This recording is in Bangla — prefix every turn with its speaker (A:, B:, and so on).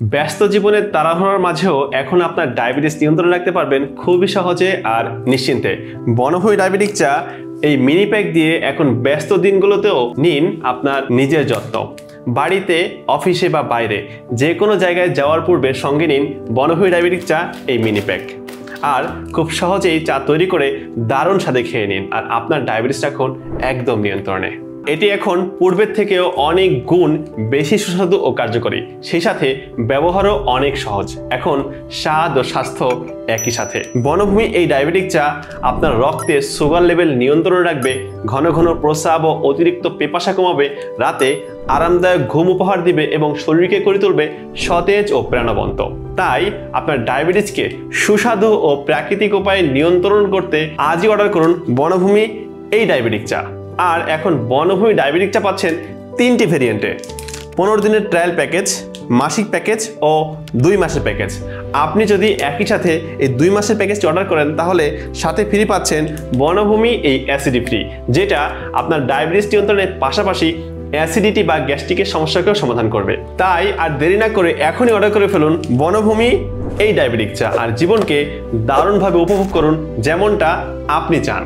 A: ব্যস্ত জীবনের তাড়াহুড়োর মাঝেও এখন আপনার ডায়াবেটিস নিয়ন্ত্রণে রাখতে পারবেন খুবই সহজে আর নিশ্চিন্তে। বনভূমি ডায়াবেটিক চা এই মিনি প্যাক দিয়ে এখন ব্যস্ত দিনগুলোতেও নিন আপনার নিজের যত্ন। বাড়িতে, অফিসে বা বাইরে যে কোনো জায়গায় যাওয়ার পূর্বে সঙ্গে নিন বনভূমি ডায়াবেটিক চা এই মিনি প্যাক। আর খুব সহজেই চা তৈরি করে দারুণ স্বাদে খেয়ে নিন, আর আপনার ডায়াবেটিস রাখুন একদম নিয়ন্ত্রণে। এটি এখন পূর্বের থেকেও অনেক গুণ বেশি সুস্বাদু ও কার্যকরী, সেই সাথে ব্যবহারও অনেক সহজ। এখন স্বাদ ও স্বাস্থ্য একই সাথে। বনভূমি এই ডায়াবেটিক চা আপনার রক্তে সুগার লেভেল নিয়ন্ত্রণে রাখবে, ঘন ঘন প্রস্রাব ও অতিরিক্ত পিপাসা কমাবে, রাতে আরামদায়ক ঘুম উপহার দিবে এবং শরীরকে করে তুলবে সতেজ ও প্রাণবন্ত। তাই আপনার ডায়াবেটিসকে সুস্বাদু ও প্রাকৃতিক উপায়ে নিয়ন্ত্রণ করতে আজই অর্ডার করুন বনভূমি এই ডায়াবেটিক চা। আর এখন বনভূমি ডায়াবেটিক চা পাচ্ছেন 3টি ভেরিয়েন্টে: 15 দিনের ট্রায়াল প্যাকেজ, মাসিক প্যাকেজ ও 2 মাসের প্যাকেজ। আপনি যদি একই সাথে এই 2 মাসের প্যাকেজটি অর্ডার করেন তাহলে সাথে ফ্রি পাচ্ছেন বনভূমি এই অ্যাসিডি ফ্রি, যেটা আপনার ডায়াবেটিস নিয়ন্ত্রণের পাশাপাশি অ্যাসিডিটি বা গ্যাস্ট্রিকের সমস্যাকেও সমাধান করবে। তাই আর দেরি না করে এখনই অর্ডার করে ফেলুন বনভূমি এই ডায়াবেটিক চা, আর জীবনকে দারুণভাবে উপভোগ করুন যেমনটা আপনি চান।